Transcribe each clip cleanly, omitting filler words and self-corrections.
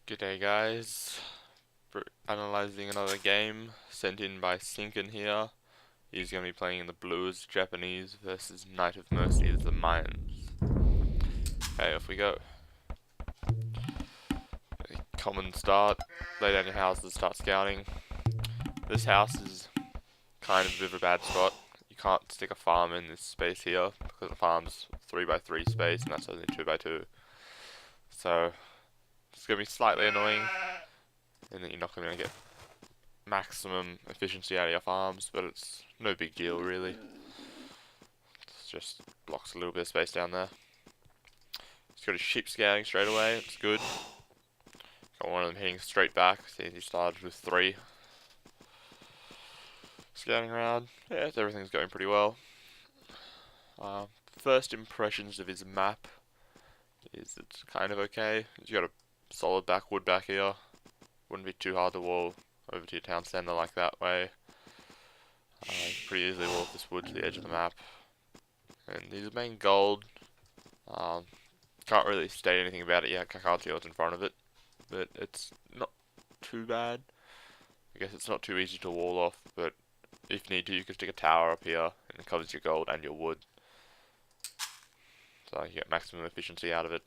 G'day guys, analyzing another game sent in by Sinken here. He's going to be playing in the Blues Japanese versus Knight of Mercy of the Mayans. Okay, off we go. A common start, lay down your houses, start scouting. This house is kind of a bit of a bad spot. You can't stick a farm in this space here because the farm's 3x3 space and that's only 2x2. So, it's going to be slightly annoying in that you're not going to get maximum efficiency out of your farms, but it's no big deal really. It just blocks a little bit of space down there. He's got his sheep scouting straight away, it's good. Got one of them hitting straight back, seeing he started with 3. Scouting around, yeah, everything's going pretty well. First impressions of his map is it's kind of okay. He's got a solid wood back here. Wouldn't be too hard to wall over to your town centre like that way. You can pretty easily walk this wood to the edge of the map. And these are main gold. Can't really state anything about it yet, I can't see what's in front of it. But it's not too bad. I guess it's not too easy to wall off, but if need to you can stick a tower up here and it covers your gold and your wood. So you get maximum efficiency out of it.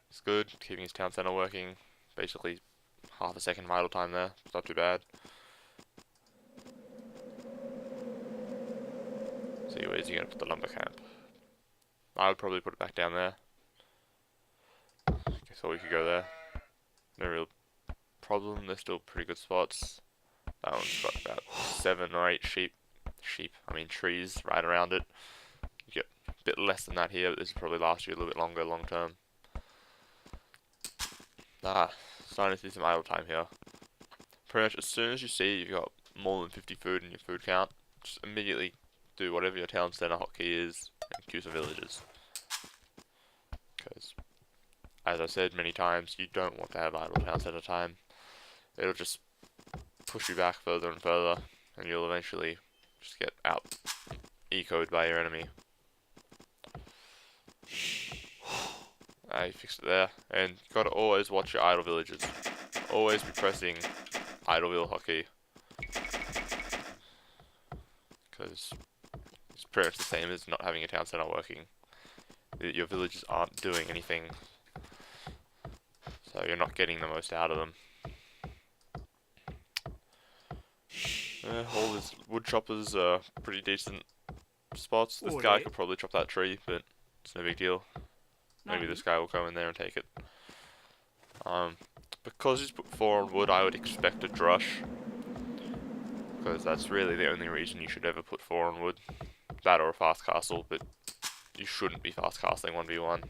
It's good, keeping his town centre working. Basically half a second idle time there, it's not too bad. See where's he going to put the lumber camp? I would probably put it back down there. Guess we could go there. No real problem, they're still pretty good spots. That one's got about 7 or 8 trees right around it. You get a bit less than that here, but this will probably last you a little bit longer long term. Starting to see some idle time here. Pretty much as soon as you see you've got more than 50 food in your food count, just immediately do whatever your town centre hotkey is and queue some villagers. Because, as I said many times, you don't want to have idle town centre time. It'll just push you back further and further, and you'll eventually just get out ecoed by your enemy. You fixed it there, and you gotta always watch your idle villagers. Always be pressing idle vill hotkey, because it's pretty much the same as not having a town centre working. Your villagers aren't doing anything, so you're not getting the most out of them. All his wood choppers are pretty decent spots. This guy could probably chop that tree, but it's no big deal. Maybe this guy will go in there and take it. Because he's put 4 on wood, I would expect a drush. Because that's really the only reason you should ever put 4 on wood. That or a fast castle, but you shouldn't be fast castling 1v1.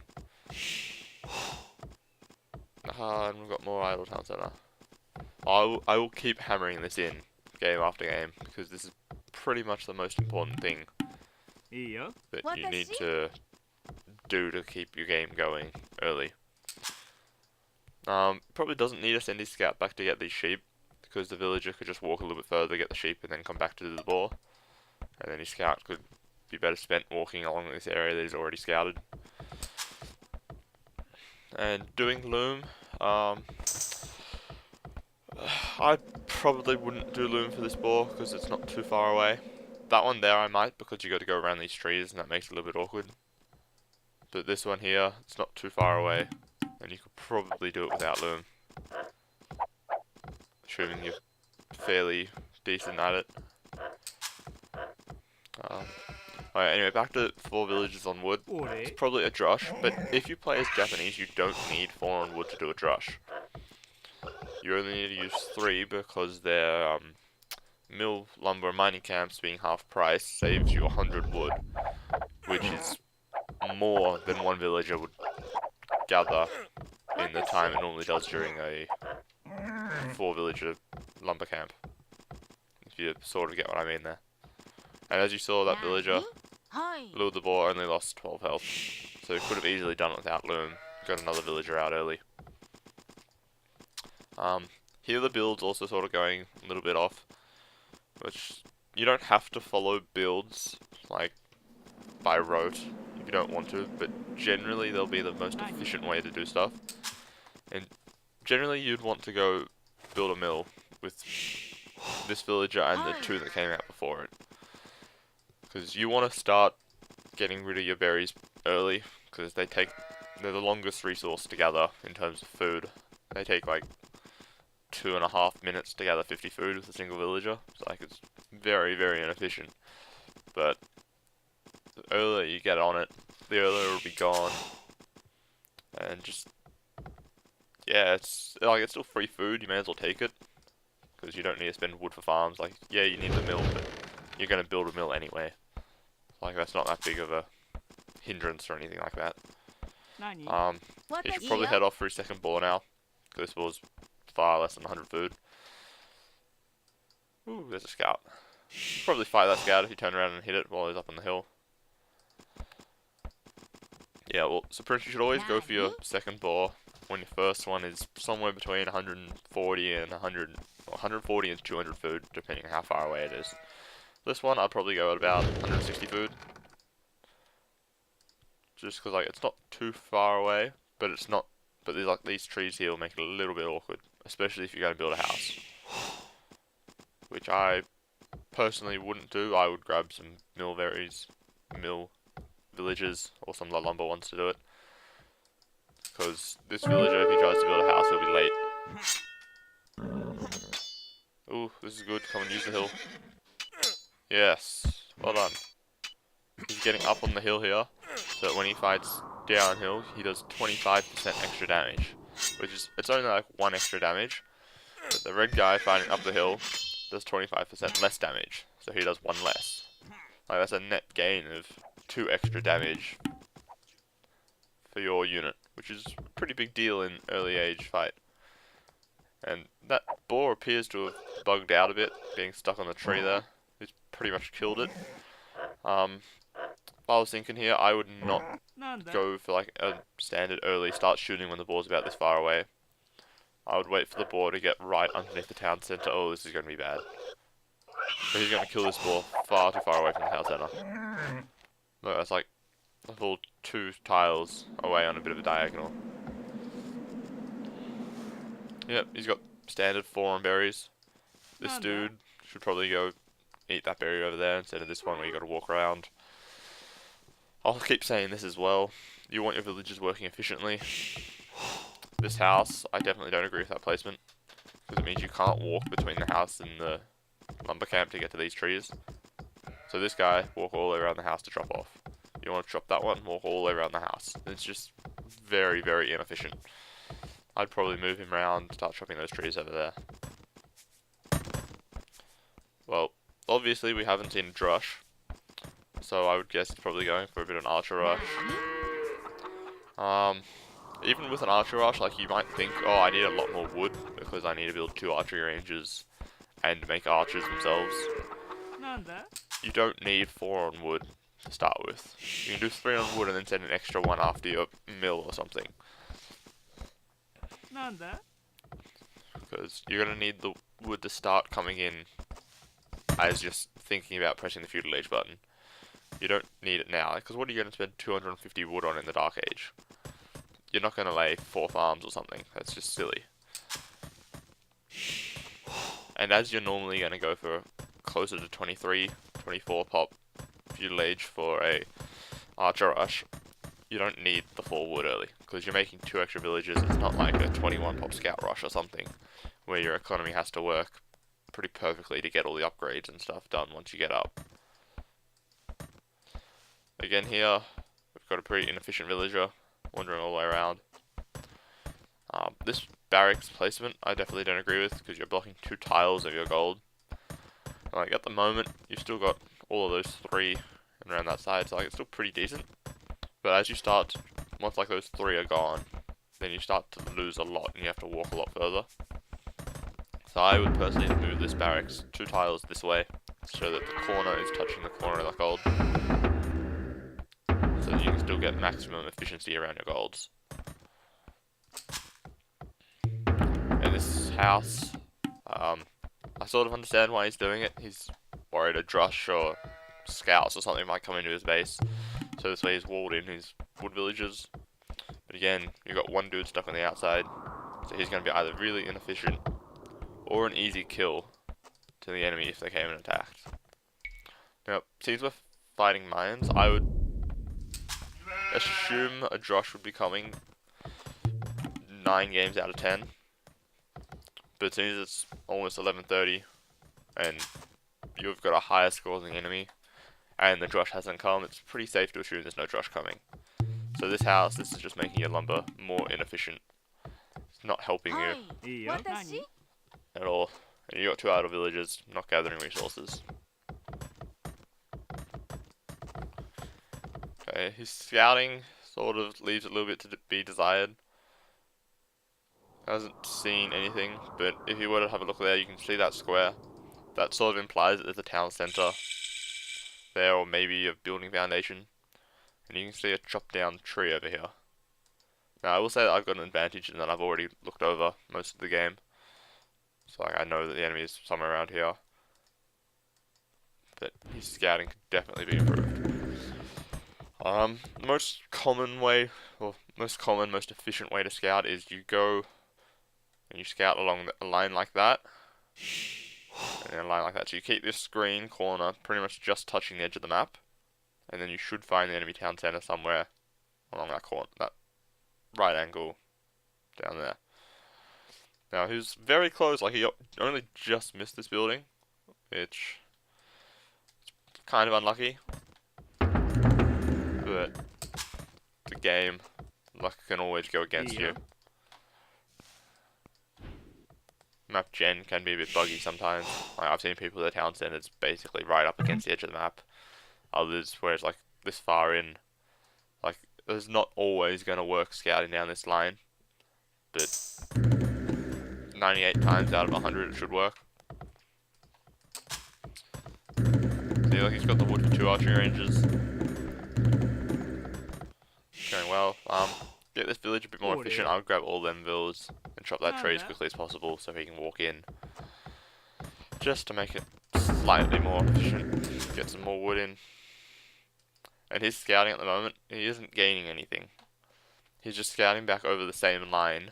And we've got more idle town centre. I will keep hammering this in, game after game, because this is pretty much the most important thing that you need to do to keep your game going early. Probably doesn't need to send his scout back to get these sheep, because the villager could just walk a little bit further, get the sheep, and then come back to do the boar. And then his scout could be better spent walking along this area that he's already scouted. And doing loom, I probably wouldn't do loom for this boar, because it's not too far away. That one there I might, because you got to go around these trees, and that makes it a little bit awkward. But this one here, it's not too far away, and you could probably do it without loom. Assuming you're fairly decent at it. Alright, anyway, back to 4 villages on wood. It's probably a drush, but if you play as Japanese, you don't need 4 on wood to do a drush. You only need to use 3 because their mill, lumber, and mining camps being half price saves you 100 wood, which is more than one villager would gather in the time it normally does during a 4 villager lumber camp. If you sort of get what I mean there. And as you saw, that villager lured the boar, only lost 12 health. So he could have easily done it without loom. Got another villager out early. Here the build's also sort of going a little bit off, which you don't have to follow builds like by rote if you don't want to, but generally they'll be the most efficient way to do stuff. And generally you'd want to go build a mill with this villager and the 2 that came out before it. Because you want to start getting rid of your berries early, because they're the longest resource to gather in terms of food. They take like 2.5 minutes to gather 50 food with a single villager. So like it's very, very inefficient. But the earlier you get on it, the earlier it'll be gone. And just, yeah, it's still free food, you may as well take it. Because you don't need to spend wood for farms. Like, yeah, you need the mill, but you're going to build a mill anyway. Like, that's not that big of a hindrance or anything like that. You should probably head off for his second boar now. Because this boar's far less than 100 food. Ooh, there's a scout. Probably fight that scout if you turn around and hit it while he's up on the hill. Yeah, well, so pretty you should always go for your second boar when your first one is somewhere between 140 and 140 and 200 food, depending on how far away it is. This one I'd probably go at about 160 food. Just because like it's not too far away, but it's not. But there's like these trees here will make it a little bit awkward, especially if you're going to build a house. Which I personally wouldn't do. I would grab some mill villagers, or some of the lumber ones to do it. Because this villager, if he tries to build a house, he'll be late. Ooh, this is good. Come and use the hill. Yes, well done. He's getting up on the hill here, so that when he fights downhill, he does 25% extra damage. Which is, it's only like 1 extra damage, but the red guy fighting up the hill does 25% less damage, so he does 1 less. Like, that's a net gain of 2 extra damage for your unit, which is a pretty big deal in early age fight. And that boar appears to have bugged out a bit, being stuck on the tree there. He's pretty much killed it. If I was thinking here, I would not go for like a standard early start shooting when the boar's about this far away. I would wait for the boar to get right underneath the town centre. Oh, this is going to be bad. But he's going to kill this boar far too far away from the town centre. Look, that's like a full 2 tiles away on a bit of a diagonal. Yep, he's got standard 4 on berries. This dude should probably go eat that berry over there instead of this one where you got to walk around. I'll keep saying this as well. You want your villagers working efficiently. This house, I definitely don't agree with that placement. Because it means you can't walk between the house and the lumber camp to get to these trees. So this guy, walk all the way around the house to chop off. You want to chop that one, walk all the way around the house. It's just very, very inefficient. I'd probably move him around, start chopping those trees over there. Well, obviously we haven't seen a drush. So I would guess he's probably going for a bit of an archer rush. Even with an archer rush, like you might think, oh, I need a lot more wood because I need to build 2 archery ranges and make archers themselves. You don't need 4 on wood to start with. You can do 3 on wood and then send an extra 1 after your mill or something. Because you're going to need the wood to start coming in as just thinking about pressing the feudal age button. You don't need it now, because what are you going to spend 250 wood on in the Dark Age? You're not going to lay 4 farms or something. That's just silly. And as you're normally going to go for closer to 23, 24 pop feudal age for a archer rush, you don't need the 4 wood early, because you're making 2 extra villages. It's not like a 21 pop scout rush or something, where your economy has to work pretty perfectly to get all the upgrades and stuff done once you get up. Again here, we've got a pretty inefficient villager wandering all the way around. This barracks placement I definitely don't agree with, because you're blocking 2 tiles of your gold. Like at the moment, you've still got all of those 3 around that side, so like it's still pretty decent. But as you start, once like those 3 are gone, then you start to lose a lot and you have to walk a lot further. So I would personally move this barracks 2 tiles this way, so that the corner is touching the corner of the gold. So that you can still get maximum efficiency around your golds. And this house, I sort of understand why he's doing it. He's worried a drush or scouts or something might come into his base. So this way he's walled in his wood villages. But again, you've got one dude stuck on the outside. So he's going to be either really inefficient or an easy kill to the enemy if they came and attacked. Now, since we're fighting mines, I would assume a Drosh would be coming 9 games out of 10. But since it's almost 11:30 and you've got a higher score than the enemy and the Drosh hasn't come, it's pretty safe to assume there's no Drosh coming. So this house, this is just making your lumber more inefficient. It's not helping you at all. And you got 2 idle villagers, not gathering resources. Okay, his scouting sort of leaves a little bit to be desired. Hasn't seen anything, but if you were to have a look there, you can see that square. That sort of implies that there's a town centre there, or maybe a building foundation. And you can see a chopped down tree over here. Now, I will say that I've got an advantage in that I've already looked over most of the game. So like, I know that the enemy is somewhere around here. But his scouting could definitely be improved. The most common way, or most common, most efficient way to scout is you go and you scout along a line like that. And a line like that. So you keep this green corner pretty much just touching the edge of the map. And then you should find the enemy town centre somewhere along that corner, that right angle down there. Now he's very close, like he only just missed this building, which is kind of unlucky. But the game, luck can always go against you. Map gen can be a bit buggy sometimes. Like I've seen people with their town centers basically right up against the edge of the map. Others where it's like this far in. Like it's not always going to work scouting down this line. But 98 times out of 100 it should work. See, like he's got the wood for 2 archery ranges. Going well. Get this village a bit more efficient. I would grab all them villas and chop that tree as quickly as possible so he can walk in. Just to make it slightly more efficient. Get some more wood in. And his scouting at the moment, he isn't gaining anything. He's just scouting back over the same line,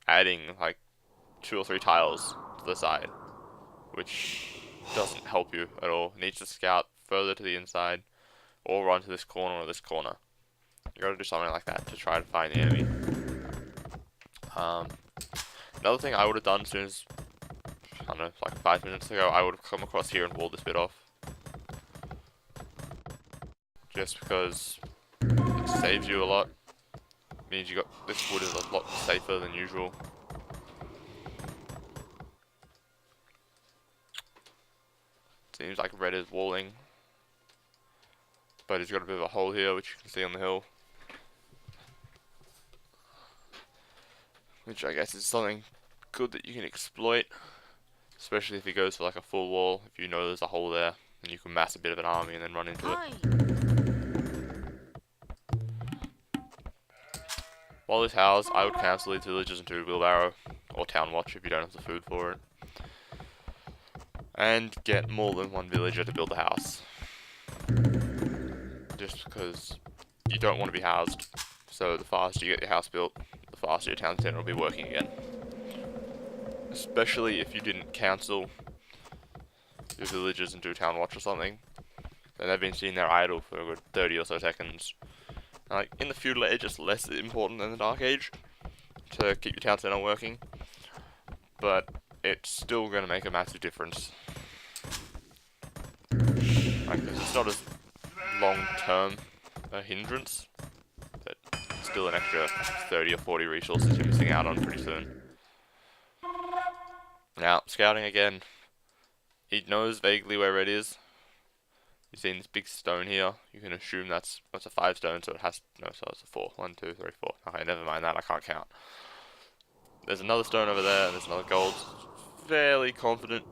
adding like 2 or 3 tiles to the side, which doesn't help you at all. He needs to scout further to the inside, or run to this corner or this corner. You gotta do something like that to try to find the enemy. Another thing I would have done as soon as, I don't know, like 5 minutes ago, I would have come across here and walled this bit off. Just because it saves you a lot. It means you got this wood is a lot safer than usual. Seems like red is walling, but he's got a bit of a hole here which you can see on the hill. Which I guess is something good that you can exploit, especially if he goes for like a full wall. If you know there's a hole there, then you can mass a bit of an army and then run into it. While this house, I would cancel these villages into a wheelbarrow or town watch if you don't have the food for it, and get more than one villager to build the house. Just because you don't want to be housed, so the faster you get your house built, the faster your town centre will be working again. Especially if you didn't cancel your villagers and do town watch or something, then they've been sitting there idle for a good 30 or so seconds. Like in the feudal age, it's less important than the dark age to keep your town centre working, but it's still going to make a massive difference. Like it's not as long-term a hindrance, but still an extra 30 or 40 resources you're missing out on pretty soon. Now, scouting again, he knows vaguely where it is. You've seen this big stone here, you can assume that's a 5 stone, so it has, no, so it's a 4. 1, 2, 3, 4. Okay, never mind that, I can't count. There's another stone over there, and there's another gold. Fairly confident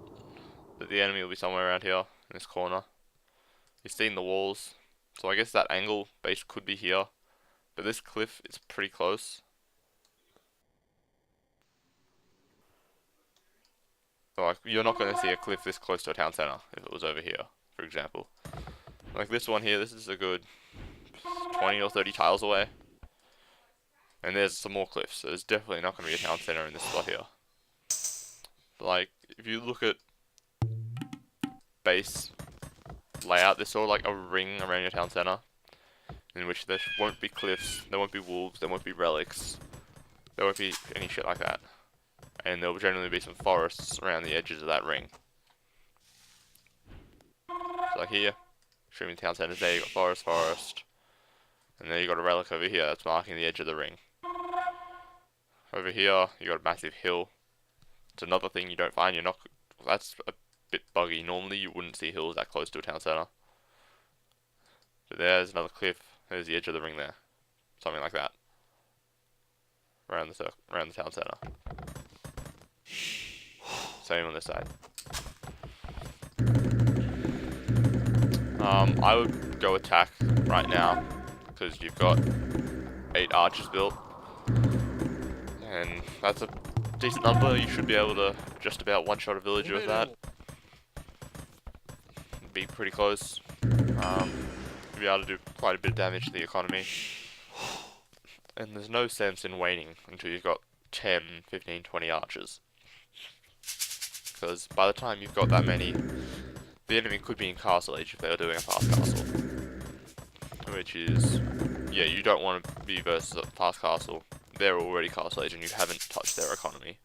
that the enemy will be somewhere around here, in this corner. He's seen the walls, so I guess that angle base could be here, but this cliff is pretty close. So like, you're not going to see a cliff this close to a town centre if it was over here, for example. Like this one here, this is a good 20 or 30 tiles away. And there's some more cliffs, so there's definitely not going to be a town center in this spot here. But like, if you look at base layout, there's sort of like a ring around your town center, in which there won't be cliffs, there won't be wolves, there won't be relics, there won't be any shit like that. And there will generally be some forests around the edges of that ring. So like here, streaming town centers there, you got forest, and then you got a relic over here that's marking the edge of the ring. Over here, you got a massive hill. It's another thing you don't find. That's a bit buggy. Normally, you wouldn't see hills that close to a town center. But there's another cliff. There's the edge of the ring there, something like that. Around the town center. Same on this side. I would go attack right now because you've got 8 archers built. And that's a decent number. You should be able to just about one-shot a villager with that. Be pretty close. You'll be able to do quite a bit of damage to the economy. And there's no sense in waiting until you've got 10, 15, 20 archers. Because by the time you've got that many, the enemy could be in Castle Age if they were doing a fast castle. Which is, yeah, you don't want to be versus a fast castle. They're already Castle Age and you haven't touched their economy.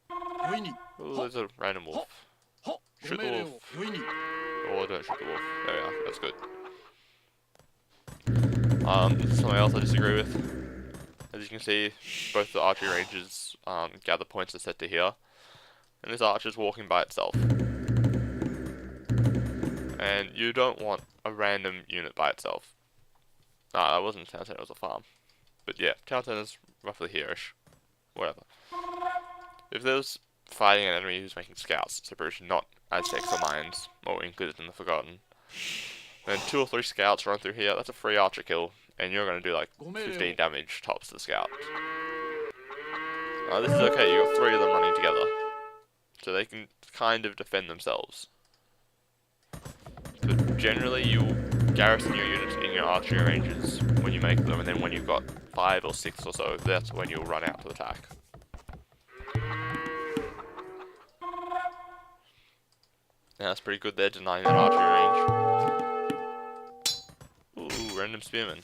Oh, there's a random wolf. Shoot the wolf. Or don't shoot the wolf. There we are, that's good. Something else I disagree with. As you can see, both the archery ranges gather points are set to here. And this archer's walking by itself. And you don't want a random unit by itself. Nah, that wasn't a town center, it was a farm. But yeah, town center's roughly here-ish. Whatever. If there's fighting an enemy who's making scouts, so British not Aztecs or Mayans, or Incas in the Forgotten, then 2 or 3 scouts run through here, that's a free archer kill, and you're going to do like 15 damage tops to the scout. This is okay, you got 3 of them running together. So they can kind of defend themselves. But generally you garrison your units in your archery ranges when you make them, and then when you've got 5 or 6 or so, that's when you'll run out to attack. Now that's pretty good there, denying that archery range. Ooh, random spearmen.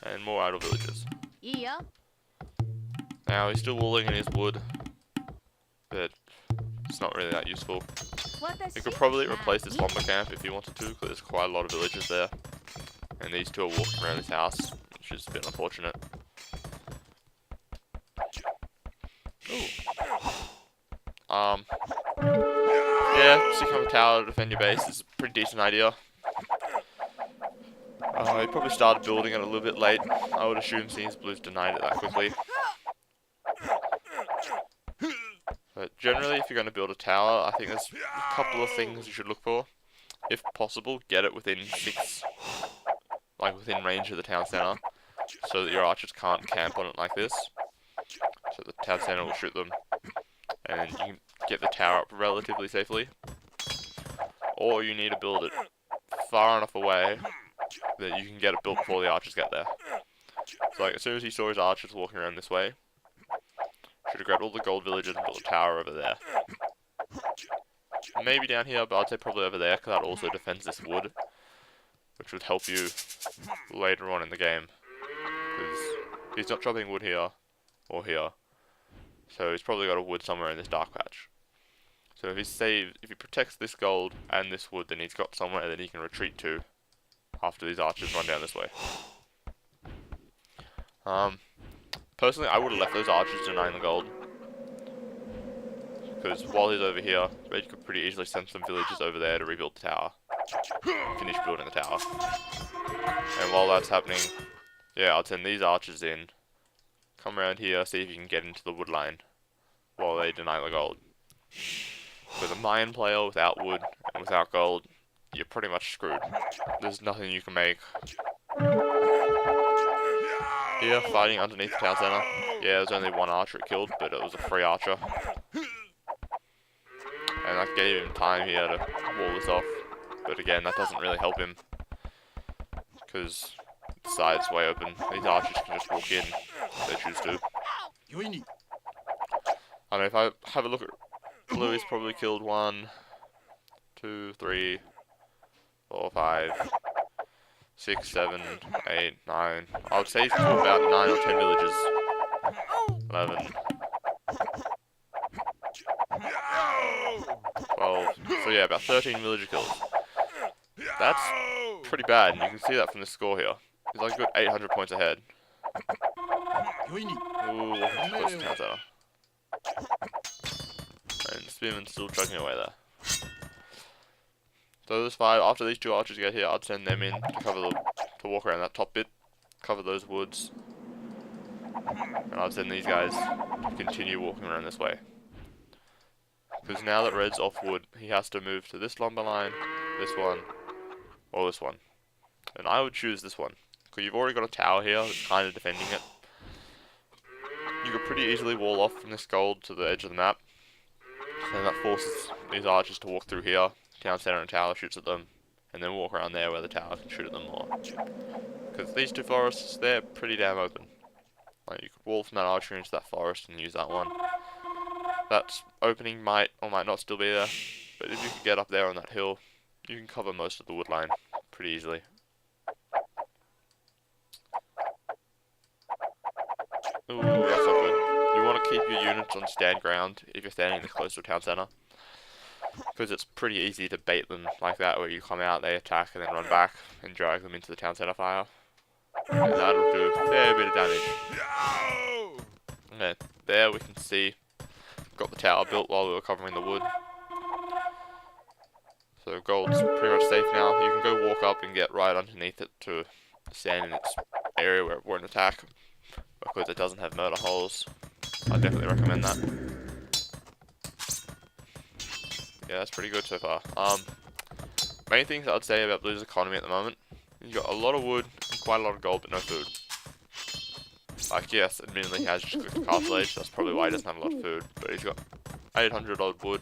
And more idle villagers. Yeah. Now he's still walling in his wood, but it's not really that useful. You could probably replace this lumber camp if you wanted to, because there's quite a lot of villagers there. And these 2 are walking around this house, which is a bit unfortunate. Ooh. Yeah, sticking up a tower to defend your base is a pretty decent idea. You probably started building it a little bit late. I would assume since Blues denied it that quickly. But generally, if you're going to build a tower, I think there's a couple of things you should look for. If possible, get it within 6, like within range of the town center, so that your archers can't camp on it like this. So the town center will shoot them, and you can get the tower up relatively safely. Or you need to build it far enough away that you can get it built before the archers get there. So like, as soon as he saw his archers walking around this way, should have grabbed all the gold villagers and built a tower over there. Maybe down here, but I'd say probably over there, because that also defends this wood, which would help you later on in the game. Because he's not chopping wood here, or here, so he's probably got a wood somewhere in this dark patch. So if he protects this gold and this wood, then he's got somewhere that he can retreat to after these archers run down this way. Personally, I would have left those archers denying the gold. Because while he's over here, you could pretty easily send some villagers over there to rebuild the tower. Finish building the tower. And while that's happening, yeah, I'd send these archers in. Come around here, see if you can get into the wood line while they deny the gold. With a Mayan player without wood and without gold, you're pretty much screwed. There's nothing you can make. Here, fighting underneath the town center. Yeah, there's only 1 archer it killed, but it was a free archer. And that gave him time here to wall this off. But again, that doesn't really help him. because the side's way open. These archers can just walk in if they choose to. I don't know, if I have a look at blue, he's probably killed 1, 2, 3, 4, 5, 6, 7, 8, 9. I would say he's killed about 9 or 10 villages. 11, 12. So yeah, about 13 villager kills. That's pretty bad, and you can see that from the score here. He's like a good 800 points ahead. Ooh, walking too close to town center. And Spearman's still chugging away there. So those 5, after these 2 archers get here, I'd send them in to cover to walk around that top bit, cover those woods. And I'd send these guys to continue walking around this way. Because now that red's off wood, he has to move to this lumber line, this one, or this one. And I would choose this one, because you've already got a tower here that's kind of defending it. You could pretty easily wall off from this gold to the edge of the map. And that forces these archers to walk through here, town center and tower shoots at them, and then walk around there where the tower can shoot at them more. Because these 2 forests, they're pretty damn open. Like, you could wall from that archery into that forest and use that one. That opening might or might not still be there, but if you can get up there on that hill, you can cover most of the wood line pretty easily. Ooh, that's not good. You want to keep your units on stand ground if you're standing this close to a town center, because it's pretty easy to bait them like that, where you come out, they attack, and then run back and drag them into the town center fire. And that'll do a fair bit of damage. Okay, there we can see, got the tower built while we were covering the wood. So gold's pretty much safe now. You can go walk up and get right underneath it to stand in its area where it won't attack, because it doesn't have murder holes. I definitely recommend that. Yeah, that's pretty good so far. Main things I'd say about Blue's economy at the moment, you've got a lot of wood and quite a lot of gold, but no food. Like, yes, admittedly he has just cooked a castle age, that's probably why he doesn't have a lot of food, but he's got 800 odd wood.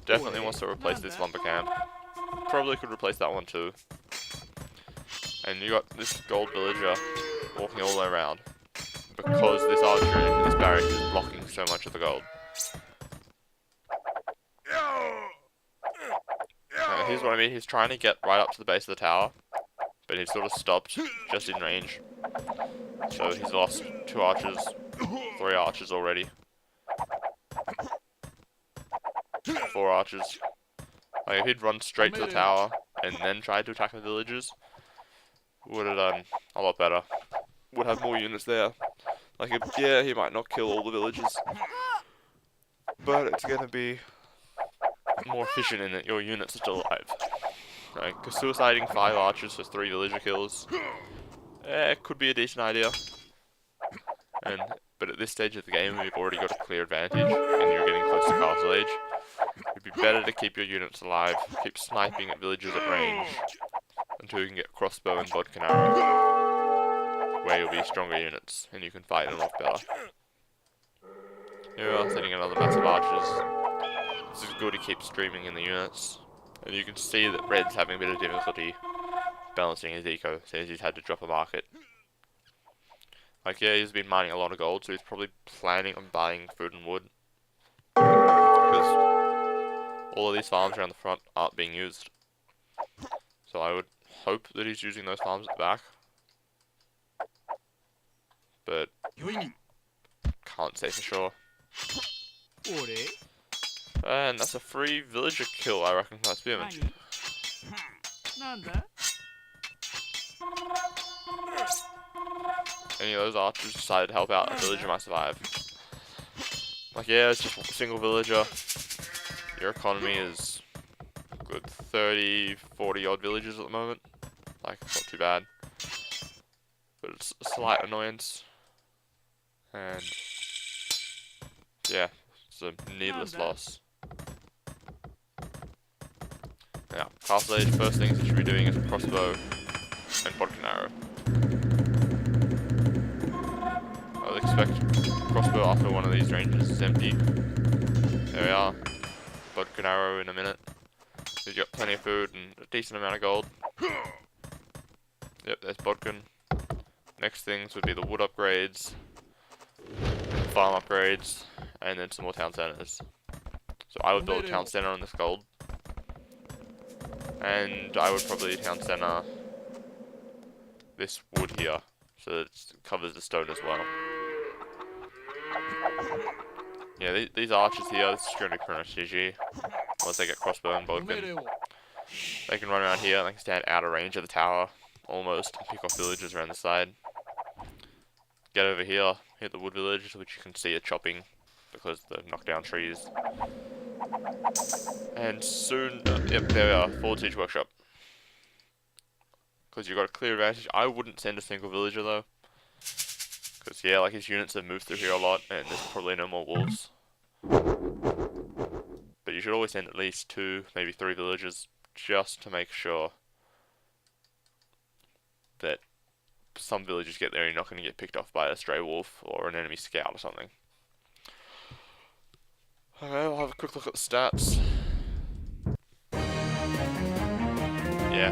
Definitely wants to replace this lumber camp. Probably could replace that one too. And you got this gold villager walking all the way around, because this archer in this barrack is blocking so much of the gold. Here's what I mean, he's trying to get right up to the base of the tower, but he's sort of stopped just in range. So he's lost 2 archers, 3 archers already. 4 archers. Like, if he'd run straight to the tower and then tried to attack the villagers, would have done a lot better. Would have more units there. Like, yeah, he might not kill all the villagers, but it's gonna be more efficient in that your units are still alive. Like, cause suiciding 5 archers for 3 villager kills, it could be a decent idea. But at this stage of the game, we've already got a clear advantage, and you're getting close to castle age. It'd be better to keep your units alive, keep sniping at villagers at range, until you can get crossbow and vodka arrow, where you'll be stronger units, and you can fight them off better. Here we are, sending another mass of archers. This is good to keep streaming in the units, and you can see that Red's having a bit of difficulty balancing his eco, since he's had to drop a market. Like, yeah, he's been mining a lot of gold, so he's probably planning on buying food and wood, because all of these farms around the front aren't being used. So I would hope that he's using those farms at the back, but can't say for sure. And that's a free villager kill, I reckon, by Spearman. Any of those archers decided to help out, a villager might survive. Like, yeah, it's just a single villager. Your economy is good 30, 40 odd villagers at the moment. Like, it's not too bad. But it's a slight annoyance. And yeah, it's a needless loss. Now, castle age, first things you should be doing is a crossbow and vodka arrow. I would expect crossbow after one of these ranges is empty. There we are. Vodka arrow in a minute. You've got plenty of food and a decent amount of gold. Yep, there's Bodkin. Next things would be the wood upgrades, farm upgrades, and then some more town centers. So I would build a town center on this gold. And I would probably town center this wood here, so that it covers the stone as well. Yeah, these archers here, this is going to be pretty much GG. Unless they get crossbow and Bodkin. They can run around here, they can stand out of range of the tower, almost, and pick off villagers around the side. Get over here, hit the wood village, which you can see are chopping because they've knocked down trees. And soon, yep, there we are, Forward Siege Workshop. Because you've got a clear advantage. I wouldn't send a single villager though. Because yeah, like his units have moved through here a lot, and there's probably no more wolves. But you should always send at least 2, maybe 3 villagers, just to make sure that some villagers get there and you're not going to get picked off by a stray wolf or an enemy scout or something. Okay, I'll have a quick look at the stats. Yeah,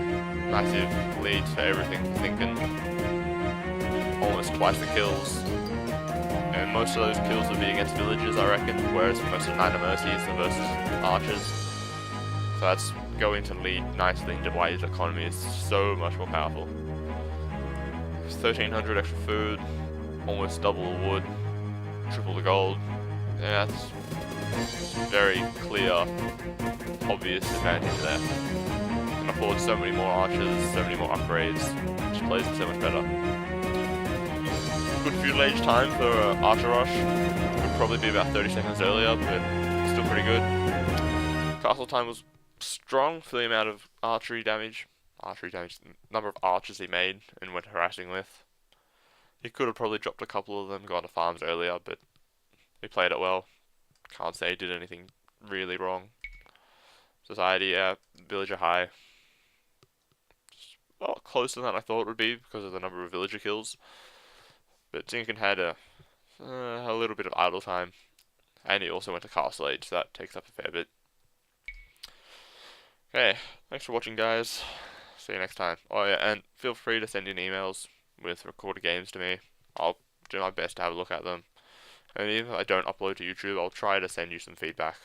massive leads for everything. Sinken almost twice the kills. And most of those kills would be against villagers, I reckon, whereas most of Knight of Mercies are versus archers. So that's going to lead nicely into why his economy is so much more powerful. 1300 extra food, almost double the wood, triple the gold. Yeah, that's very clear, obvious advantage there. You can afford so many more archers, so many more upgrades, which plays it so much better. Good feudal age time for Archer Rush. Would probably be about 30 seconds earlier, but still pretty good. Castle time was strong for the amount of archery damage, number of archers he made and went harassing with. He could have probably dropped a couple of them, gone to farms earlier, but he played it well. Can't say he did anything really wrong. Society, yeah, villager high. A lot closer than I thought it would be because of the number of villager kills. But Sinken had a little bit of idle time, and he also went to Castle Age, so that takes up a fair bit. Okay, thanks for watching, guys. See you next time. Oh yeah, and feel free to send in emails with recorded games to me. I'll do my best to have a look at them. And even if I don't upload to YouTube, I'll try to send you some feedback.